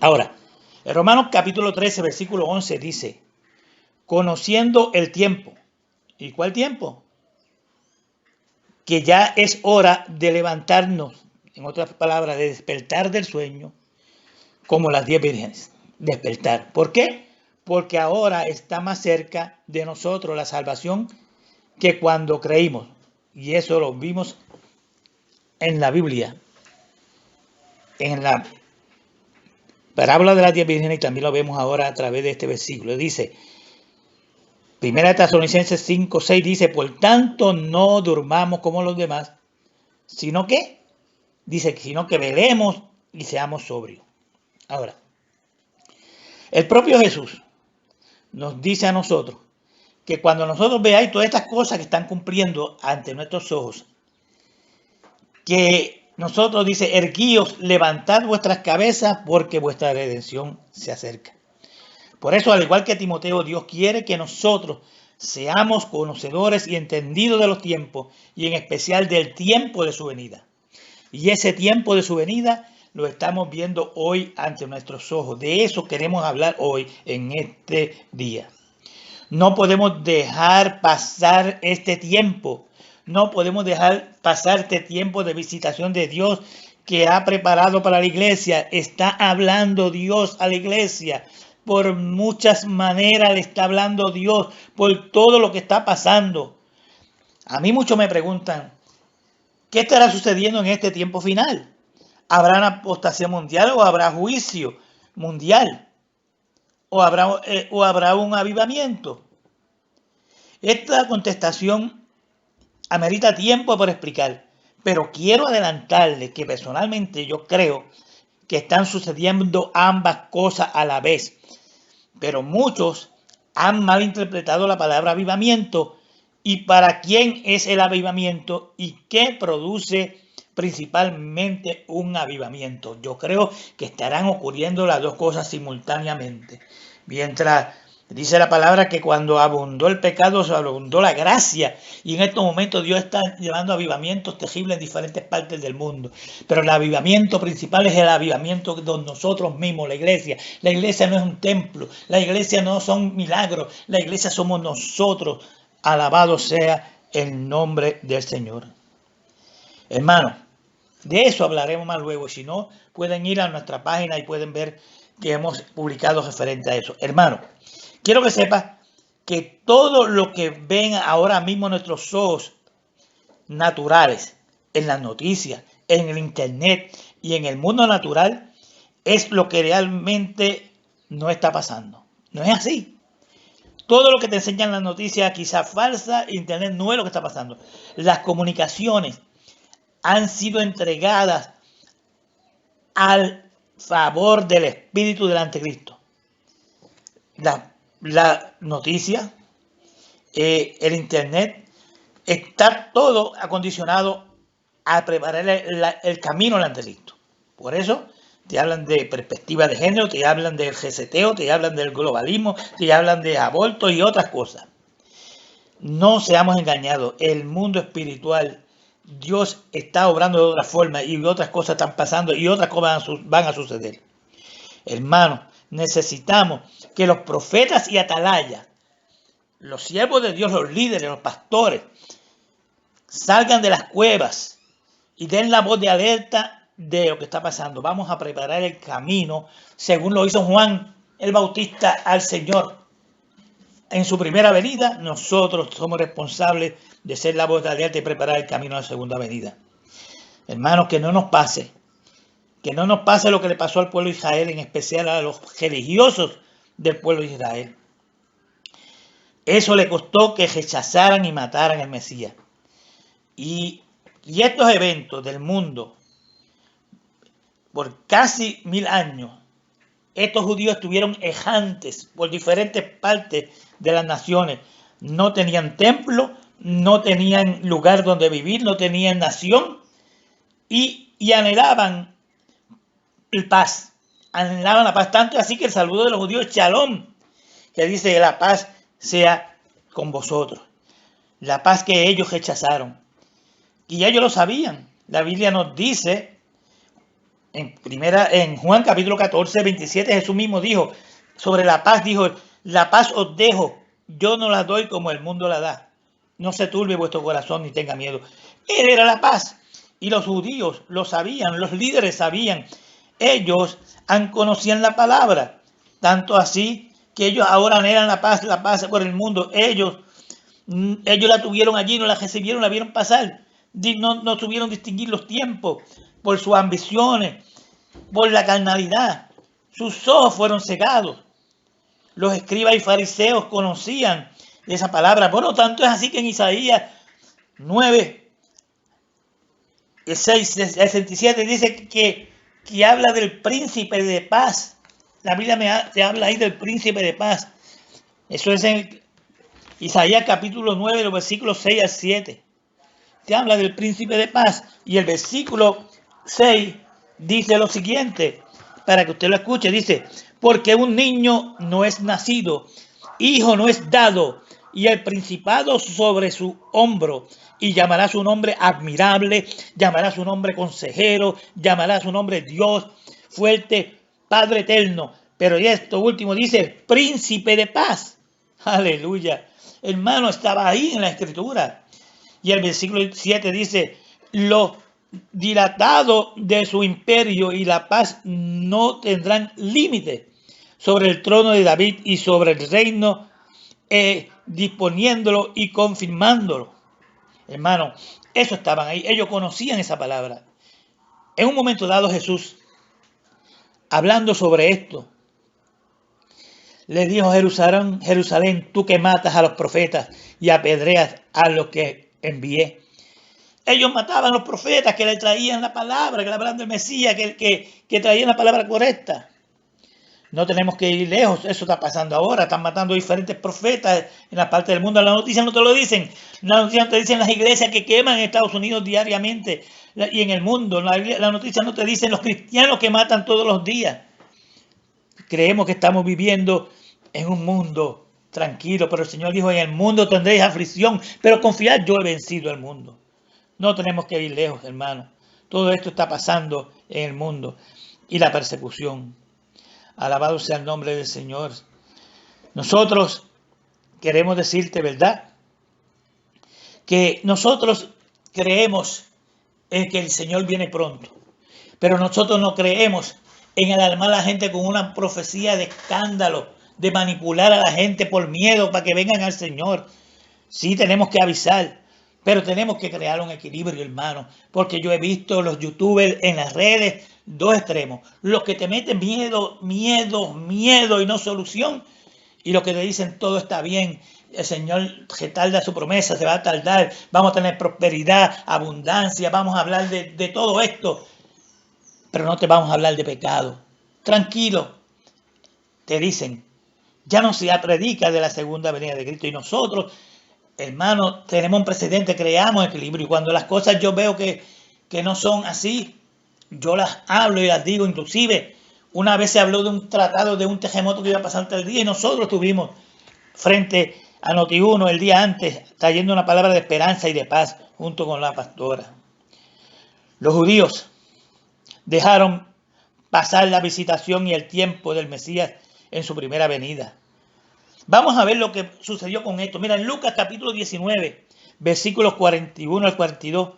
Ahora, en Romanos capítulo 13, versículo 11 dice, conociendo el tiempo. ¿Y cuál tiempo? Que ya es hora de levantarnos, en otras palabras, de despertar del sueño, como las 10 vírgenes. Despertar. ¿Por qué? Porque ahora está más cerca de nosotros la salvación que cuando creímos. Y eso lo vimos en la Biblia, en la parábola de las 10 vírgenes, y también lo vemos ahora a través de este versículo. Dice, Primera Tesalonicenses 5, 6 dice, por tanto no durmamos como los demás, sino que, dice, sino que velemos y seamos sobrios. Ahora, el propio Jesús nos dice a nosotros que cuando nosotros veáis todas estas cosas que están cumpliendo ante nuestros ojos, que nosotros dice, erguíos, levantad vuestras cabezas porque vuestra redención se acerca. Por eso, al igual que Timoteo, Dios quiere que nosotros seamos conocedores y entendidos de los tiempos, y en especial del tiempo de su venida. Y ese tiempo de su venida lo estamos viendo hoy ante nuestros ojos. De eso queremos hablar hoy en este día. No podemos dejar pasar este tiempo. No podemos dejar pasar este tiempo de visitación de Dios que ha preparado para la iglesia. Está hablando Dios a la iglesia. Por muchas maneras le está hablando Dios por todo lo que está pasando. A mí muchos me preguntan, ¿qué estará sucediendo en este tiempo final? ¿Habrá una apostasía mundial o habrá juicio mundial? ¿O habrá un avivamiento? Esta contestación amerita tiempo para explicar, pero quiero adelantarle que personalmente yo creo que están sucediendo ambas cosas a la vez, pero muchos han malinterpretado la palabra avivamiento y para quién es el avivamiento y qué produce principalmente un avivamiento. Yo creo que estarán ocurriendo las dos cosas simultáneamente. Mientras dice la palabra que cuando abundó el pecado, se abundó la gracia. Y en estos momentos Dios está llevando avivamientos terribles en diferentes partes del mundo. Pero el avivamiento principal es el avivamiento de nosotros mismos, la iglesia. La iglesia no es un templo. La iglesia no son milagros. La iglesia somos nosotros. Alabado sea el nombre del Señor. Hermanos, de eso hablaremos más luego. Si no, pueden ir a nuestra página y pueden ver que hemos publicado referente a eso. Hermanos, quiero que sepas que todo lo que ven ahora mismo nuestros ojos naturales, en las noticias, en el internet y en el mundo natural, es lo que realmente no está pasando. No es así. Todo lo que te enseñan las noticias, quizás falsa, internet no es lo que está pasando. Las comunicaciones han sido entregadas al favor del espíritu del anticristo. La noticia, el internet, está todo acondicionado a preparar el camino al anticristo. Por eso te hablan de perspectiva de género, te hablan del reseteo, te hablan del globalismo, te hablan de aborto y otras cosas. No seamos engañados, el mundo espiritual, Dios está obrando de otra forma y otras cosas están pasando y otras cosas van a suceder. Hermanos, necesitamos que los profetas y atalayas, los siervos de Dios, los líderes, los pastores, salgan de las cuevas y den la voz de alerta de lo que está pasando. Vamos a preparar el camino, según lo hizo Juan el Bautista al Señor. En su primera venida, nosotros somos responsables de ser la voz de alerta y preparar el camino a la segunda venida. Hermanos, que no nos pase lo que le pasó al pueblo de Israel, en especial a los religiosos del pueblo de Israel. Eso le costó que rechazaran y mataran al Mesías. Y estos eventos del mundo, por casi 1000 años, estos judíos estuvieron errantes por diferentes partes de las naciones. No tenían templo, no tenían lugar donde vivir, no tenían nación y anhelaban el paz. Anhelaban la paz, tanto así que el saludo de los judíos es Shalom, que dice la paz sea con vosotros. La paz que ellos rechazaron. Y ellos lo sabían. La Biblia nos dice En Juan capítulo 14, 27, Jesús mismo dijo sobre la paz, dijo, la paz os dejo, yo no la doy como el mundo la da. No se turbe vuestro corazón ni tenga miedo. Él era la paz. Y los judíos lo sabían, los líderes sabían. Ellos conocían la palabra. Tanto así que ellos ahora anhelan la paz por el mundo. Ellos la tuvieron allí, no la recibieron, la vieron pasar. No supieron distinguir los tiempos por sus ambiciones, por la carnalidad. Sus ojos fueron cegados. Los escribas y fariseos conocían esa palabra. Por lo tanto, es así que en Isaías 9, 6, 67 dice que habla del príncipe de paz. La Biblia te habla ahí del príncipe de paz. Eso es en Isaías capítulo 9, los versículos 6 al 7. Te habla del príncipe de paz. Y el versículo 6 dice lo siguiente, para que usted lo escuche. Dice, porque un niño no es nacido, hijo no es dado, y el principado sobre su hombro, y llamará su nombre admirable, llamará su nombre consejero, llamará su nombre Dios fuerte, Padre eterno. Pero y esto último dice, príncipe de paz. Aleluya. Hermano, estaba ahí en la escritura. Y el versículo 7 dice, lo dilatado de su imperio y la paz no tendrán límite sobre el trono de David y sobre el reino, disponiéndolo y confirmándolo. Hermano, eso estaban ahí, ellos conocían esa palabra. En un momento dado Jesús, hablando sobre esto, le dijo: Jerusalén, Jerusalén, tú que matas a los profetas y apedreas a los que envié. Ellos mataban a los profetas que le traían la palabra, que le hablaban del Mesías, que traían la palabra correcta. No tenemos que ir lejos, eso está pasando ahora. Están matando diferentes profetas en la parte del mundo. Las noticias no te lo dicen. Las noticias no te dicen las iglesias que queman en Estados Unidos diariamente y en el mundo. Las noticias no te dicen los cristianos que matan todos los días. Creemos que estamos viviendo en un mundo tranquilo, pero el Señor dijo: en el mundo tendréis aflicción, pero confiad, yo he vencido al mundo. No tenemos que ir lejos, hermano. Todo esto está pasando en el mundo. Y la persecución. Alabado sea el nombre del Señor. Nosotros queremos decirte, ¿verdad?, que nosotros creemos en que el Señor viene pronto. Pero nosotros no creemos en alarmar a la gente con una profecía de escándalo, de manipular a la gente por miedo para que vengan al Señor. Sí, tenemos que avisar, pero tenemos que crear un equilibrio, hermano, porque yo he visto los youtubers en las redes, dos extremos: los que te meten miedo y no solución, y los que te dicen todo está bien, el Señor retarda su promesa, se va a tardar, vamos a tener prosperidad, abundancia, vamos a hablar de todo esto, pero no te vamos a hablar de pecado. Tranquilo, te dicen, ya no se predica de la segunda venida de Cristo, y nosotros, hermano, tenemos un precedente, creamos equilibrio, y cuando las cosas yo veo que no son así, yo las hablo y las digo. Inclusive una vez se habló de un tratado, de un terremoto que iba a pasar tal día, y nosotros estuvimos frente a Noti1 el día antes trayendo una palabra de esperanza y de paz junto con la pastora. Los judíos dejaron pasar la visitación y el tiempo del Mesías en su primera venida. Vamos a ver lo que sucedió con esto. Mira, en Lucas capítulo 19, versículos 41 al 42,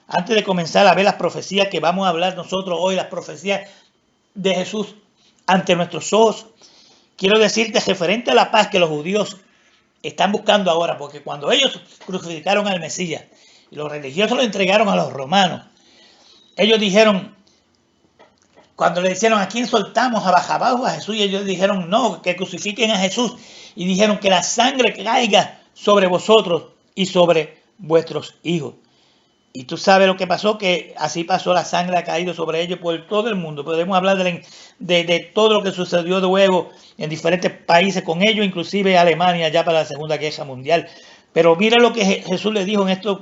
antes de comenzar a ver las profecías que vamos a hablar nosotros hoy, las profecías de Jesús ante nuestros ojos, quiero decirte referente a la paz que los judíos están buscando ahora, porque cuando ellos crucificaron al Mesías y los religiosos lo entregaron a los romanos, ellos dijeron, cuando le dijeron: ¿a quién soltamos? ¿A Barrabás o a Jesús? Y ellos dijeron: no, que crucifiquen a Jesús. Y dijeron: que la sangre caiga sobre vosotros y sobre vuestros hijos. Y tú sabes lo que pasó, que así pasó, la sangre ha caído sobre ellos por todo el mundo. Podemos hablar de todo lo que sucedió luego en diferentes países con ellos, inclusive Alemania ya para la Segunda Guerra Mundial. Pero mira lo que Jesús le dijo en estos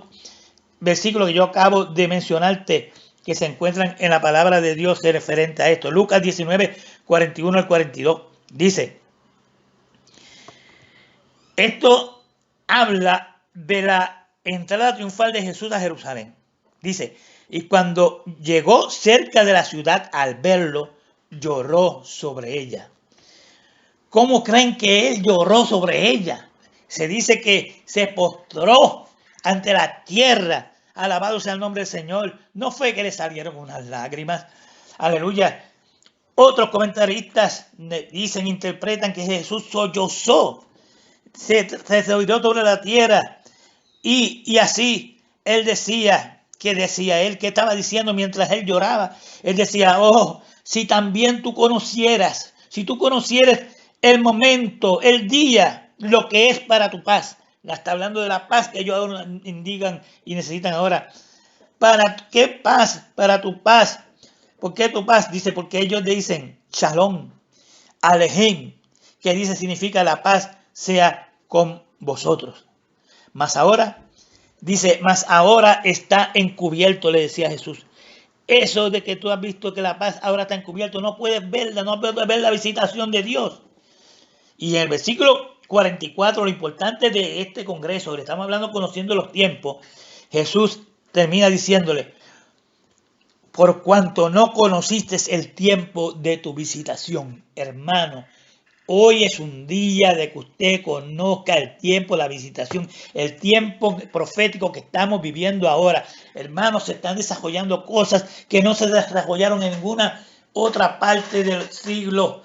versículos que yo acabo de mencionarte, que se encuentran en la palabra de Dios referente a esto. Lucas 19, 41 al 42. Dice, esto habla de la entrada triunfal de Jesús a Jerusalén. Dice, Y cuando llegó cerca de la ciudad, al verlo, lloró sobre ella. ¿Cómo creen que él lloró sobre ella? Se dice que se postró ante la tierra. Alabado sea el nombre del Señor. No fue que le salieron unas lágrimas. Aleluya. Otros comentaristas dicen, interpretan que Jesús sollozó. Se oiró sobre la tierra. Y así él decía, él, que estaba diciendo mientras él lloraba. Él decía, oh, si también tú conocieras, si tú conocieras el momento, el día, lo que es para tu paz. Está hablando de la paz que ellos ahora indican y necesitan ahora. ¿Para qué paz? Para tu paz. ¿Por qué tu paz? Dice, porque ellos dicen Shalom, Alejem, que dice significa la paz sea con vosotros. Mas ahora, dice, mas ahora está encubierto, le decía Jesús. Eso de que tú has visto que la paz ahora está encubierto, no puedes verla, no puedes ver la visitación de Dios. Y en el versículo 44, lo importante de este congreso, le estamos hablando conociendo los tiempos, Jesús termina diciéndole, por cuanto no conociste el tiempo de tu visitación, hermano. Hoy es un día de que usted conozca el tiempo, la visitación, el tiempo profético que estamos viviendo ahora. Hermanos, se están desarrollando cosas que no se desarrollaron en ninguna otra parte del siglo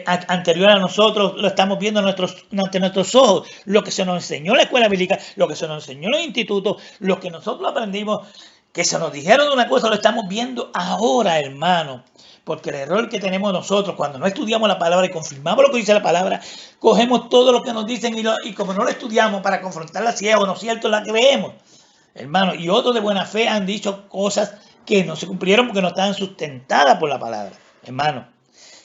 anterior a nosotros. Lo estamos viendo ante nuestros ojos. Lo que se nos enseñó en la escuela bíblica, lo que se nos enseñó en el instituto, lo que nosotros aprendimos, que se nos dijeron de una cosa, lo estamos viendo ahora, hermano. Porque el error que tenemos nosotros cuando no estudiamos la palabra y confirmamos lo que dice la palabra, cogemos todo lo que nos dicen y como no lo estudiamos para confrontarla si es o no cierto, la creemos, hermano. Y otros de buena fe han dicho cosas que no se cumplieron porque no estaban sustentadas por la palabra, hermano.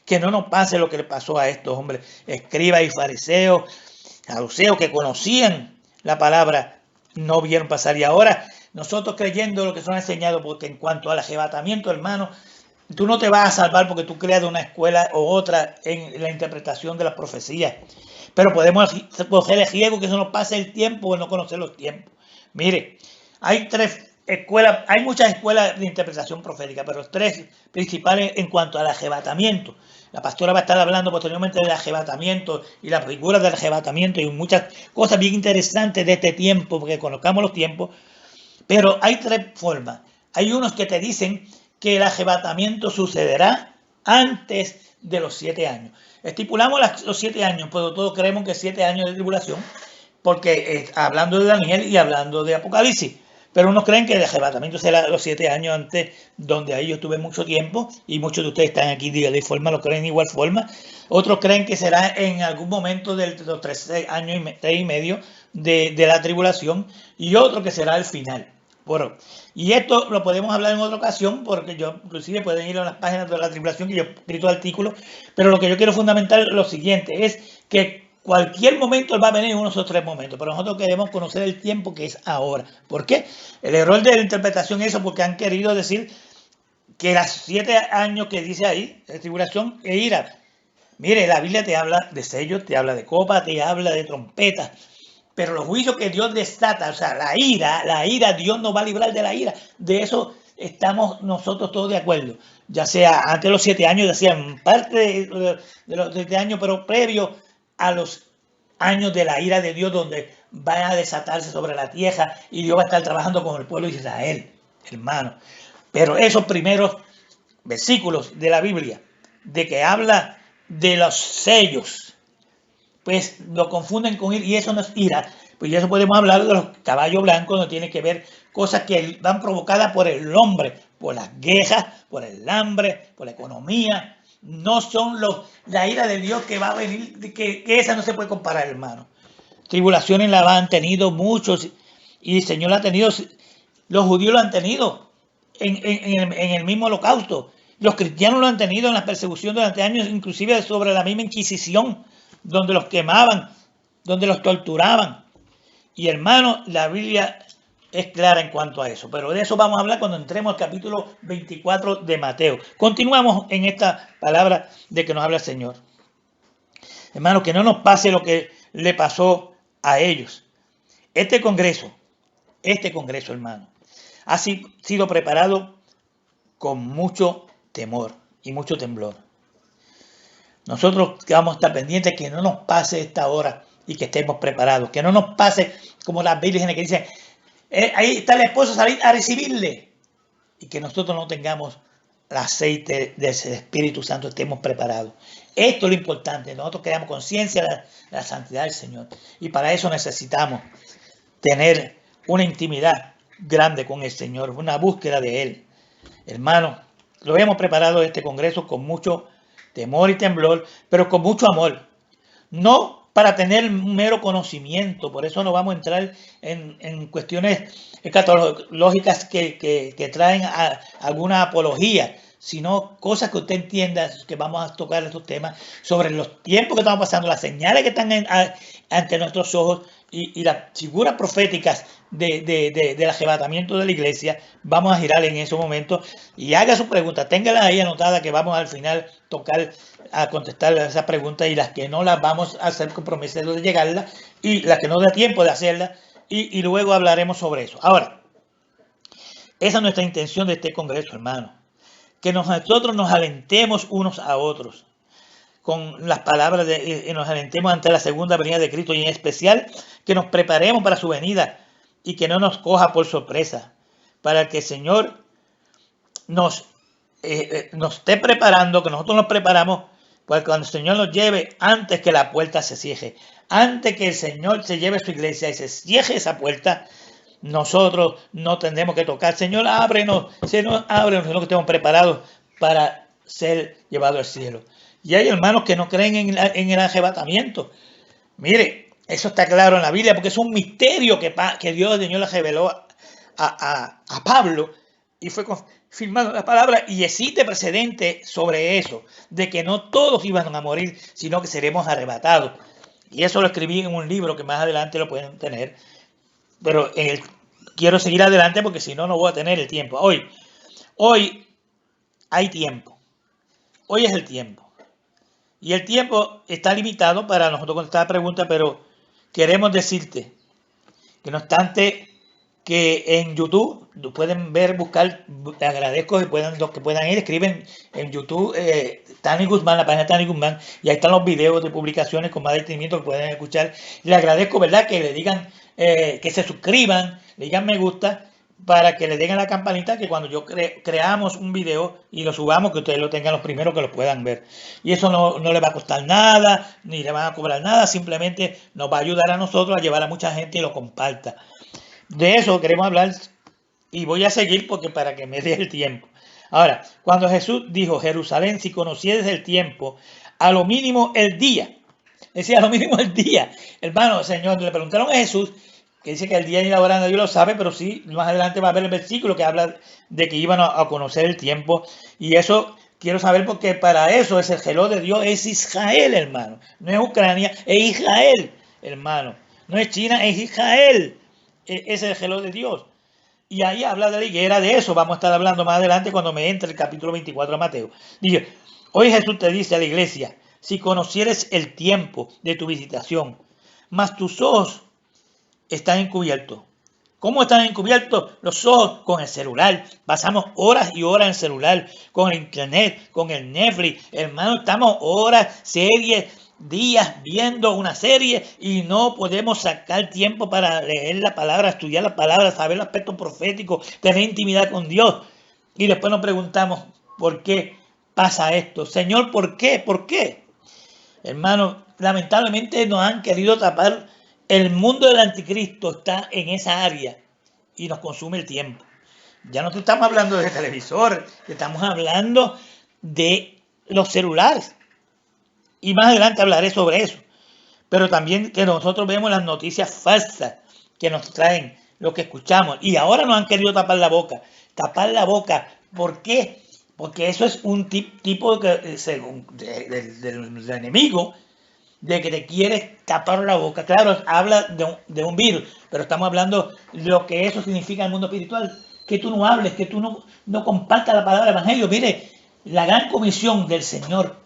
Que no nos pase lo que le pasó a estos hombres, escribas y fariseos, saduceos, que conocían la palabra, no vieron pasar. Y ahora nosotros creyendo lo que son enseñados, porque en cuanto al arrebatamiento, hermano, tú no te vas a salvar porque tú creas de una escuela o otra en la interpretación de las profecías. Pero podemos coger el riesgo que eso nos pase el tiempo o no conocer los tiempos. Mire, hay muchas escuelas de interpretación profética, pero tres principales en cuanto al arrebatamiento. La pastora va a estar hablando posteriormente del arrebatamiento y las figuras del arrebatamiento y muchas cosas bien interesantes de este tiempo, porque conozcamos los tiempos. Pero hay tres formas. Hay unos que te dicen que el arrebatamiento sucederá antes de los 7 años. Estipulamos los 7 años, pero todos creemos que 7 años de tribulación, porque hablando de Daniel y hablando de Apocalipsis. Pero unos creen que el arrebatamiento será los 7 años antes, donde ahí yo estuve mucho tiempo, y muchos de ustedes están aquí de forma, lo creen de igual forma. Otros creen que será en algún momento de los 3 años y medio de la tribulación, y otro que será el final. Bueno, y esto lo podemos hablar en otra ocasión, porque yo, inclusive pueden ir a las páginas de la tribulación, que yo he escrito artículos, pero lo que yo quiero fundamentar es lo siguiente, es que cualquier momento va a venir en uno de esos tres momentos, pero nosotros queremos conocer el tiempo que es ahora. ¿Por qué? El error de la interpretación es eso, porque han querido decir que los 7 años que dice ahí, de tribulación e ira. Mire, la Biblia te habla de sellos, te habla de copas, te habla de trompetas. Pero los juicios que Dios desata, o sea, la ira, Dios nos va a librar de la ira. De eso estamos nosotros todos de acuerdo. Ya sea antes de los 7 años, ya sea en parte de los 7 años, pero previo a los años de la ira de Dios, donde van a desatarse sobre la tierra y Dios va a estar trabajando con el pueblo de Israel, hermano. Pero esos primeros versículos de la Biblia, de que habla de los sellos, pues lo confunden con ira, y eso no es ira. Pues ya eso podemos hablar de los caballos blancos, no tiene que ver cosas que van provocadas por el hombre, por las guerras, por el hambre, por la economía. No son la ira de Dios que va a venir, que esa no se puede comparar, hermano. Tribulaciones la han tenido muchos, y el Señor la ha tenido, los judíos lo han tenido en el mismo holocausto. Los cristianos lo han tenido en la persecución durante años, inclusive sobre la misma Inquisición, donde los quemaban, donde los torturaban. Y hermano, la Biblia es clara en cuanto a eso, pero de eso vamos a hablar cuando entremos al capítulo 24 de Mateo. Continuamos en esta palabra de que nos habla el Señor. Hermano, que no nos pase lo que le pasó a ellos. Este congreso, hermano, ha sido preparado con mucho temor y mucho temblor. Nosotros vamos a estar pendientes que no nos pase esta hora y que estemos preparados, que no nos pase como las vírgenes que dicen, ahí está el esposo, salid a recibirle, y que nosotros no tengamos el aceite del Espíritu Santo, estemos preparados. Esto es lo importante, nosotros creamos conciencia de la santidad del Señor, y para eso necesitamos tener una intimidad grande con el Señor, una búsqueda de Él. Hermano, lo hemos preparado este congreso con mucho temor y temblor, pero con mucho amor. No para tener un mero conocimiento, por eso no vamos a entrar en cuestiones escatológicas que traen alguna apología, sino cosas que usted entienda, que vamos a tocar estos temas sobre los tiempos que estamos pasando, las señales que están ante nuestros ojos y las figuras proféticas del arrebatamiento de la iglesia. Vamos a girar en esos momentos y haga su pregunta, téngala ahí anotada, que vamos al final a contestar esas preguntas, y las que no las vamos a hacer comprometidos de llegarlas, y las que no da tiempo de hacerlas, y luego hablaremos sobre eso. Ahora, esa es nuestra intención de este congreso, hermano, que nosotros nos alentemos unos a otros con las palabras y nos alentemos ante la segunda venida de Cristo, y en especial que nos preparemos para su venida y que no nos coja por sorpresa, para que el Señor nos esté preparando, que nosotros nos preparamos, pues cuando el Señor nos lleve, antes que la puerta se cierre, antes que el Señor se lleve su iglesia y se cierre esa puerta, nosotros no tendremos que tocar, Señor, ábrenos, Señor, ábrenos, sino que estemos preparados para ser llevados al cielo. Y hay hermanos que no creen en el arrebatamiento. Mire, eso está claro en la Biblia, porque es un misterio que Dios le reveló a Pablo, y fue confirmado la palabra, y existe precedente sobre eso, de que no todos iban a morir, sino que seremos arrebatados. Y eso lo escribí en un libro que más adelante lo pueden tener, pero quiero seguir adelante porque si no, no voy a tener el tiempo. Hoy hay tiempo. Hoy es el tiempo. Y el tiempo está limitado para nosotros contestar la pregunta, pero queremos decirte que no obstante que en YouTube pueden buscar, te agradezco los que puedan ir, escriben en YouTube Tani Guzmán, la página de Tani Guzmán, y ahí están los videos de publicaciones con más detenimiento que pueden escuchar. Les agradezco, ¿verdad?, que le digan, que se suscriban, le digan me gusta, para que le den a la campanita, que cuando yo creamos un video y lo subamos, que ustedes lo tengan los primeros que lo puedan ver. Y eso no le va a costar nada, ni le van a cobrar nada, simplemente nos va a ayudar a nosotros a llevar a mucha gente y lo comparta. De eso queremos hablar, y voy a seguir porque para que me dé el tiempo. Ahora, cuando Jesús dijo, Jerusalén, si conocieres el tiempo, a lo mínimo el día, decía a lo mínimo el día, hermano, Señor, le preguntaron a Jesús, que dice que el día y la hora nadie lo sabe, pero sí, más adelante va a ver el versículo que habla de que iban a conocer el tiempo, y eso quiero saber porque para eso es el reloj de Dios, es Israel, hermano, no es Ucrania, es Israel, hermano, no es China, es Israel, es el reloj de Dios. Y ahí habla de la higuera, de eso vamos a estar hablando más adelante cuando me entre el capítulo 24 de Mateo. Dice, hoy Jesús te dice a la iglesia, si conocieres el tiempo de tu visitación, mas tus ojos están encubiertos. ¿Cómo están encubiertos los ojos? Con el celular. Pasamos horas y horas en el celular, con el internet, con el Netflix. Hermano, estamos horas, series, días viendo una serie y no podemos sacar tiempo para leer la palabra, estudiar la palabra, saber el aspecto profético, tener intimidad con Dios. Y después nos preguntamos, ¿por qué pasa esto? Señor, ¿por qué? ¿Por qué? Hermano, lamentablemente nos han querido tapar. El mundo del anticristo está en esa área y nos consume el tiempo. Ya no te estamos hablando de televisor, estamos hablando de los celulares. Y más adelante hablaré sobre eso. Pero también que nosotros vemos las noticias falsas que nos traen, lo que escuchamos. Y ahora nos han querido tapar la boca. Tapar la boca. ¿Por qué? Porque eso es un tipo del enemigo, de que te quieres tapar la boca. Claro, habla de un virus, pero estamos hablando de lo que eso significa en el mundo espiritual. Que tú no hables, que tú no compartas la palabra del evangelio. Mire, la gran comisión del Señor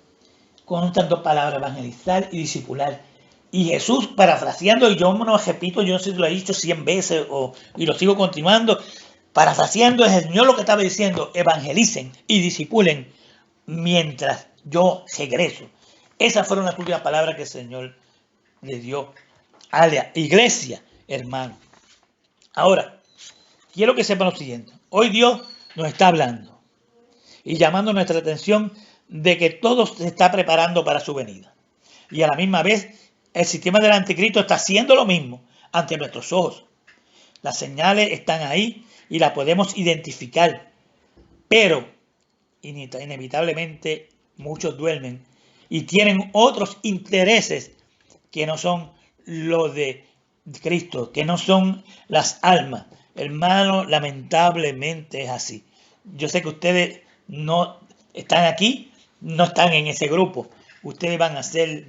constan dos palabras, evangelizar y discipular. Y Jesús, parafraseando, y yo no repito, yo no sé si lo he dicho 100 veces y lo sigo continuando, Parafraseando, el Señor lo que estaba diciendo: evangelicen y disipulen mientras yo regreso. Esas fueron las últimas palabras que el Señor le dio a la iglesia, hermano. Ahora, quiero que sepan lo siguiente. Hoy Dios nos está hablando y llamando nuestra atención de que todo se está preparando para su venida. Y a la misma vez, el sistema del anticristo está haciendo lo mismo ante nuestros ojos. Las señales están ahí y las podemos identificar, pero inevitablemente muchos duermen y tienen otros intereses que no son los de Cristo, que no son las almas. Hermano, lamentablemente es así. Yo sé que ustedes no están aquí, no están en ese grupo. Ustedes van a ser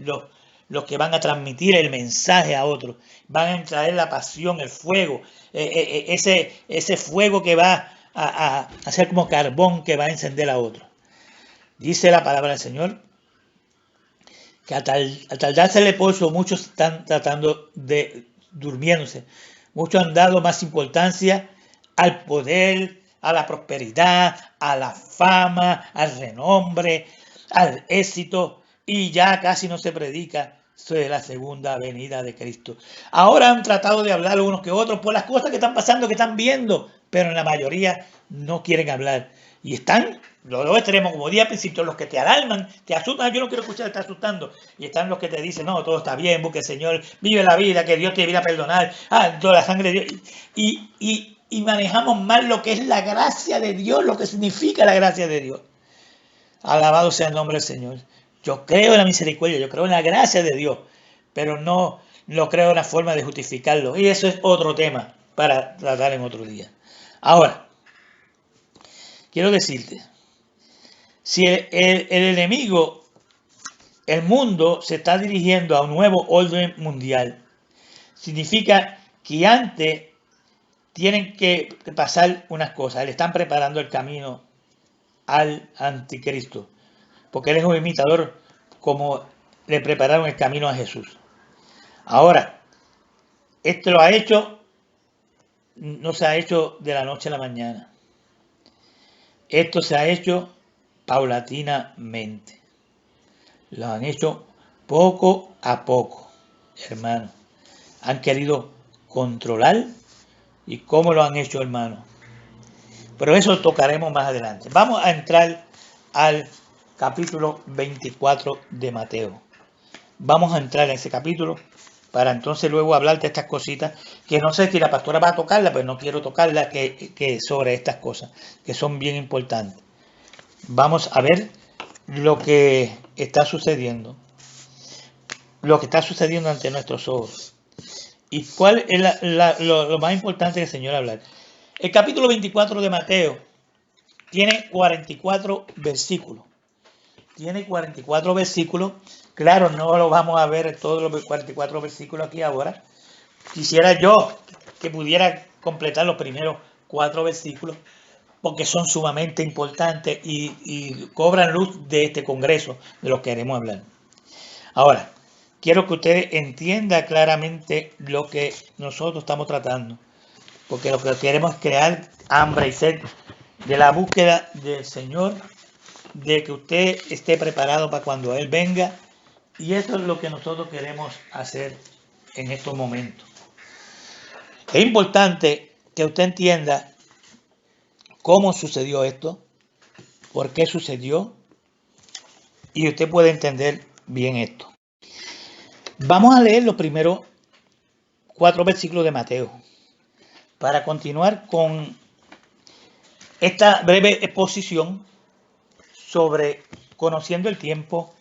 los que van a transmitir el mensaje a otros. Van a traer la pasión, el fuego, ese fuego que va a hacer como carbón que va a encender a otros. Dice la palabra del Señor que al tardarse el reposo muchos están tratando de durmiéndose. Muchos han dado más importancia al poder, a la prosperidad, a la fama, al renombre, al éxito, y ya casi no se predica sobre la segunda venida de Cristo. Ahora han tratado de hablar unos que otros por las cosas que están pasando, que están viendo, pero en la mayoría no quieren hablar. Y están los dos extremos, como dije al principio, los que te alarman, te asustan. Yo no quiero escuchar, te está asustando. Y están los que te dicen: no, todo está bien, busque el Señor, vive la vida, que Dios te viene a perdonar. Toda la sangre de Dios. Y manejamos mal lo que es la gracia de Dios, lo que significa la gracia de Dios. Alabado sea el nombre del Señor. Yo creo en la misericordia, yo creo en la gracia de Dios, pero no creo en una forma de justificarlo. Y eso es otro tema para tratar en otro día. Ahora, quiero decirte, si el enemigo, el mundo, se está dirigiendo a un nuevo orden mundial, significa que antes tienen que pasar unas cosas. Le están preparando el camino al anticristo, porque él es un imitador, como le prepararon el camino a Jesús. Ahora, esto lo ha hecho, no se ha hecho de la noche a la mañana. Esto se ha hecho paulatinamente. Lo han hecho poco a poco, hermano. Han querido controlar. ¿Y cómo lo han hecho, hermano? Pero eso lo tocaremos más adelante. Vamos a entrar al capítulo 24 de Mateo. Vamos a entrar en ese capítulo para entonces luego hablar de estas cositas, que no sé si la pastora va a tocarla, pero no quiero tocarla, que sobre estas cosas, que son bien importantes. Vamos a ver lo que está sucediendo. Lo que está sucediendo ante nuestros ojos. ¿Y cuál es lo más importante que el Señor hablar? El capítulo 24 de Mateo tiene 44 versículos. Tiene 44 versículos. Claro, no lo vamos a ver todos los 44 versículos aquí ahora. Quisiera yo que pudiera completar los primeros 4 versículos, porque son sumamente importantes y cobran luz de este congreso de lo que queremos hablar. Ahora, quiero que ustedes entiendan claramente lo que nosotros estamos tratando, porque lo que queremos es crear hambre y sed de la búsqueda del Señor, de que usted esté preparado para cuando Él venga, y eso es lo que nosotros queremos hacer en estos momentos. Es importante que usted entienda cómo sucedió esto, por qué sucedió, y usted puede entender bien esto. Vamos a leer los primeros 4 versículos de Mateo para continuar con esta breve exposición sobre conociendo el tiempo,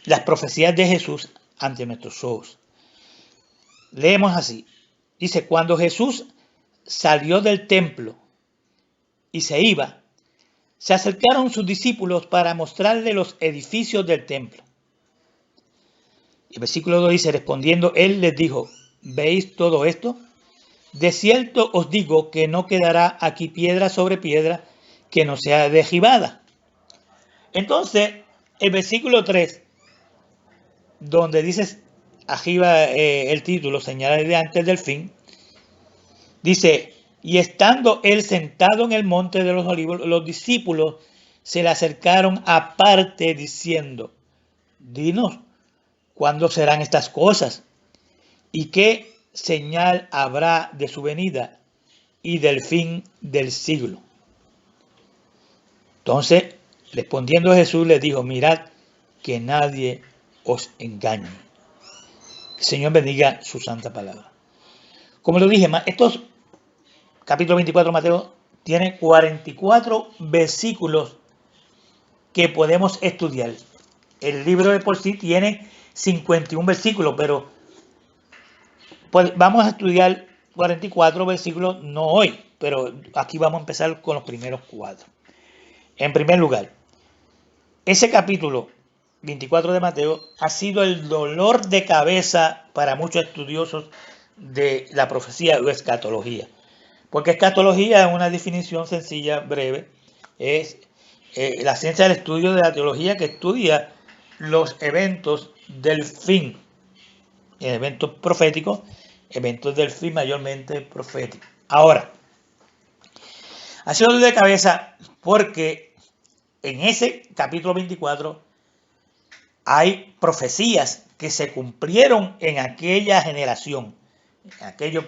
las profecías de Jesús ante nuestros ojos. Leemos así. Dice: cuando Jesús salió del templo y se iba, se acercaron sus discípulos para mostrarle los edificios del templo. El versículo 2 dice: respondiendo él les dijo: ¿veis todo esto? De cierto os digo que no quedará aquí piedra sobre piedra que no sea derribada. Entonces, el versículo 3, donde dice arriba el título, señales de antes del fin, Dice, y estando él sentado en el monte de los olivos, los discípulos se le acercaron aparte diciendo, dinos, ¿cuándo serán estas cosas? ¿Y qué señal habrá de su venida y del fin del siglo? Entonces, respondiendo Jesús les dijo, mirad que nadie os engañe. El Señor bendiga su santa palabra. Como lo dije, estos capítulo 24 de Mateo tiene 44 versículos que podemos estudiar. El libro de por sí tiene 51 versículos, pero pues vamos a estudiar 44 versículos, no hoy, pero aquí vamos a empezar con los primeros 4. En primer lugar, ese capítulo 24 de Mateo ha sido el dolor de cabeza para muchos estudiosos de la profecía o escatología. Porque escatología es una definición sencilla, breve, es la ciencia del estudio de la teología que estudia los eventos del fin, eventos proféticos, eventos del fin mayormente proféticos. Ahora, ha sido dolor de cabeza porque en ese capítulo 24 hay profecías que se cumplieron en aquella generación, en aquellos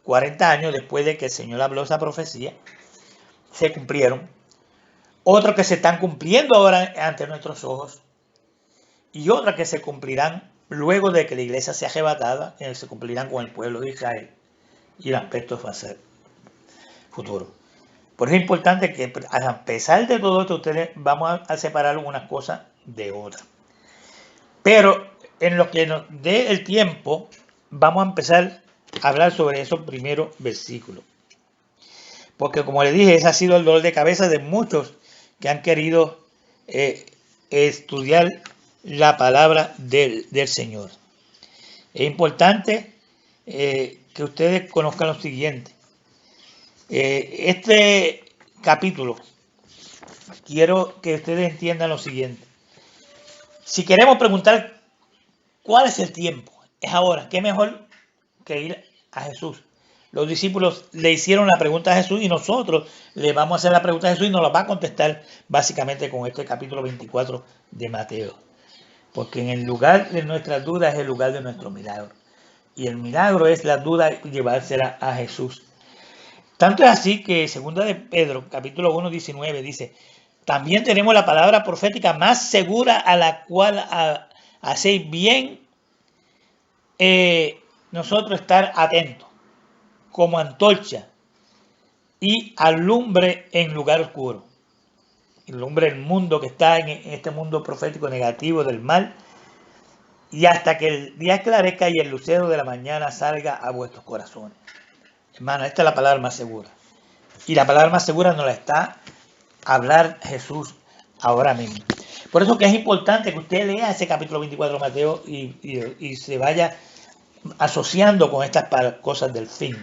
40 años después de que el Señor habló esa profecía, se cumplieron. Otros que se están cumpliendo ahora ante nuestros ojos y otras que se cumplirán luego de que la iglesia sea arrebatada, se cumplirán con el pueblo de Israel y el aspecto va a ser futuro. Por eso es importante que a pesar de todo esto, ustedes vamos a separar algunas cosas de otras. Pero en lo que nos dé el tiempo, vamos a empezar a hablar sobre esos primeros versículos. Porque como les dije, ese ha sido el dolor de cabeza de muchos que han querido estudiar la palabra del Señor. Es importante que ustedes conozcan lo siguiente. Este capítulo, quiero que ustedes entiendan lo siguiente. Si queremos preguntar cuál es el tiempo, es ahora. ¿Qué mejor que ir a Jesús? Los discípulos le hicieron la pregunta a Jesús y nosotros le vamos a hacer la pregunta a Jesús y nos la va a contestar básicamente con este capítulo 24 de Mateo. Porque en el lugar de nuestras dudas es el lugar de nuestro milagro. Y el milagro es la duda llevársela a Jesús. Tanto es así que segunda de Pedro, capítulo 1, 19, dice, también tenemos la palabra profética más segura a la cual hacéis bien nosotros estar atentos, como antorcha y alumbre en lugar oscuro. Alumbre el mundo que está en este mundo profético negativo del mal, y hasta que el día esclarezca y el lucero de la mañana salga a vuestros corazones. Hermano, esta es la palabra más segura. Y la palabra más segura nos la está hablar Jesús ahora mismo. Por eso que es importante que usted lea ese capítulo 24 de Mateo y se vaya asociando con estas cosas del fin.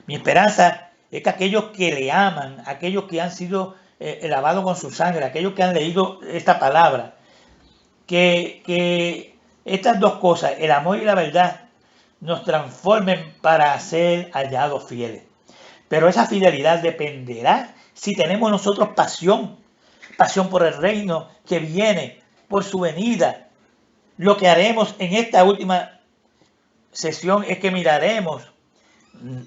Mi esperanza es que aquellos que le aman, aquellos que han sido lavados con su sangre, aquellos que han leído esta palabra, que estas dos cosas, el amor y la verdad, nos transformen para ser hallados fieles. Pero esa fidelidad dependerá si tenemos nosotros pasión por el reino que viene, por su venida. Lo que haremos en esta última sesión es que miraremos,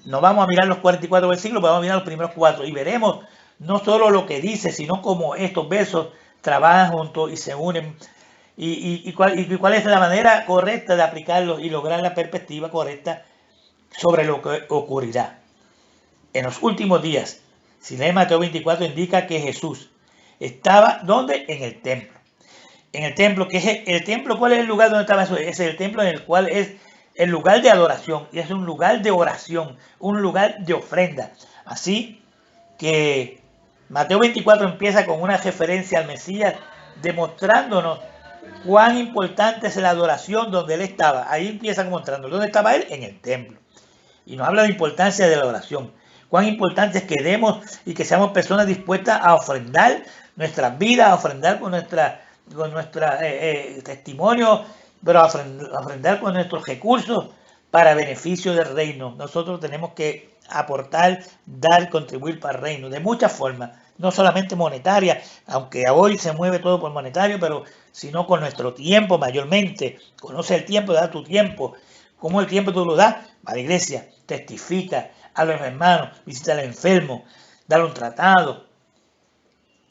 no vamos a mirar los 44 versículos, vamos a mirar los primeros 4 y veremos no solo lo que dice, sino cómo estos versos trabajan juntos y se unen y cuál es la manera correcta de aplicarlos y lograr la perspectiva correcta sobre lo que ocurrirá. En los últimos días, si lee Mateo 24, indica que Jesús estaba, ¿dónde? En el templo. En el templo, que es el templo, ¿cuál es el lugar donde estaba Jesús? Es el templo en el cual es el lugar de adoración, y es un lugar de oración, un lugar de ofrenda. Así que Mateo 24 empieza con una referencia al Mesías, demostrándonos cuán importante es la adoración donde él estaba. Ahí empieza mostrando dónde estaba él, en el templo. Y nos habla de la importancia de la oración. Cuán importante es que demos y que seamos personas dispuestas a ofrendar nuestras vidas, a ofrendar con nuestra testimonio, pero a ofrendar con nuestros recursos para beneficio del reino. Nosotros tenemos que aportar, dar, contribuir para el reino, de muchas formas, no solamente monetaria, aunque hoy se mueve todo por monetario, pero sino con nuestro tiempo mayormente. Conoce el tiempo, da tu tiempo. ¿Cómo el tiempo tú lo das? Va a la iglesia, testifica, habla a los hermanos, visita al enfermo, dale un tratado,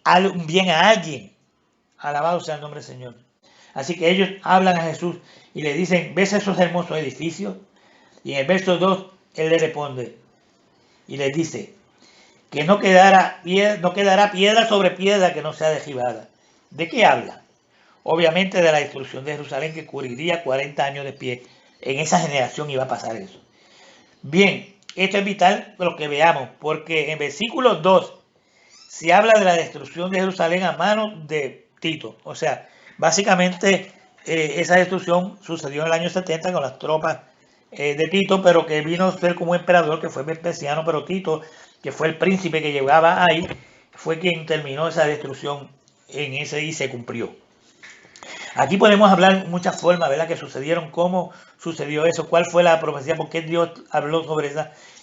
hazle un bien a alguien. Alabado sea el nombre del Señor. Así que ellos hablan a Jesús y le dicen, ¿ves esos hermosos edificios? Y en el verso 2, él le responde y les dice que no quedará piedra sobre piedra que no sea derribada. ¿De qué habla? Obviamente de la destrucción de Jerusalén, que cubriría 40 años de pie. En esa generación iba a pasar eso. Bien, esto es vital lo que veamos, porque en versículo 2 se habla de la destrucción de Jerusalén a manos de Tito. O sea, básicamente esa destrucción sucedió en el año 70 con las tropas de Tito, pero que vino a ser como emperador, que fue Vespasiano, pero Tito, que fue el príncipe que llevaba ahí, fue quien terminó esa destrucción en ese y se cumplió. Aquí podemos hablar muchas formas, ¿verdad? Que sucedieron, cómo sucedió eso, cuál fue la profecía, por qué Dios habló sobre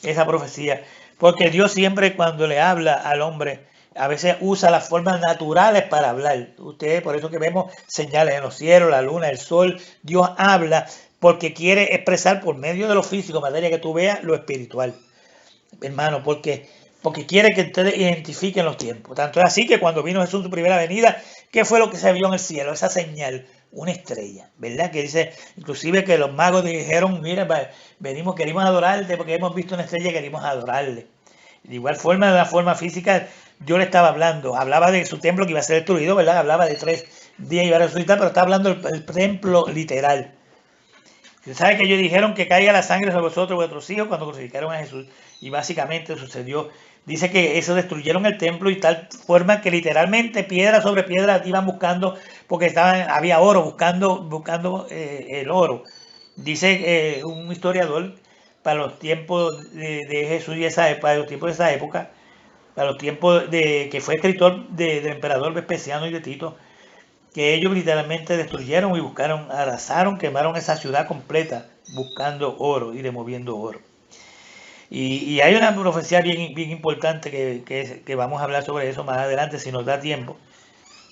esa profecía. Porque Dios siempre cuando le habla al hombre, a veces usa las formas naturales para hablar. Ustedes, por eso que vemos señales en los cielos, la luna, el sol. Dios habla porque quiere expresar por medio de lo físico, materia que tú veas, lo espiritual. Hermano, porque quiere que ustedes identifiquen los tiempos. Tanto es así que cuando vino Jesús en su primera venida, ¿qué fue lo que se vio en el cielo? Esa señal, una estrella, ¿verdad? Que dice, inclusive que los magos dijeron, mira, queremos adorarte porque hemos visto una estrella y queremos adorarle. De igual forma, de la forma física, Dios le estaba hablando, hablaba de su templo que iba a ser destruido, ¿verdad? Hablaba de 3 días y iba a resucitar, pero está hablando del templo literal. Usted sabe que ellos dijeron que caiga la sangre sobre vosotros y vuestros hijos cuando crucificaron a Jesús. Y básicamente sucedió. Dice que eso destruyeron el templo y tal forma que literalmente piedra sobre piedra iban buscando, porque había oro, buscando el oro. Dice un historiador, para los tiempos de Jesús y para los tiempos de esa época, para los tiempos de que fue escritor del emperador Vespasiano y de Tito, que ellos literalmente destruyeron y arrasaron, quemaron esa ciudad completa buscando oro y removiendo oro. Y hay una profecía bien importante que vamos a hablar sobre eso más adelante si nos da tiempo.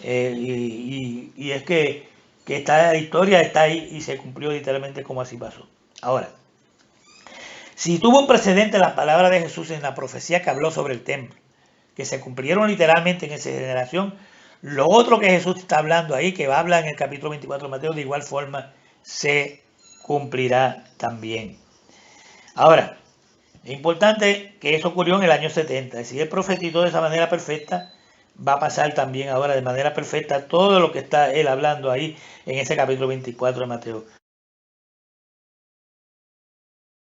Y es que la historia está ahí y se cumplió literalmente como así pasó. Ahora, si tuvo un precedente la palabra de Jesús en la profecía que habló sobre el templo, que se cumplieron literalmente en esa generación, lo otro que Jesús está hablando ahí, que va a hablar en el capítulo 24 de Mateo, de igual forma se cumplirá también. Ahora, es importante que eso ocurrió en el año 70. Si él profetizó de esa manera perfecta, va a pasar también ahora de manera perfecta todo lo que está él hablando ahí en ese capítulo 24 de Mateo.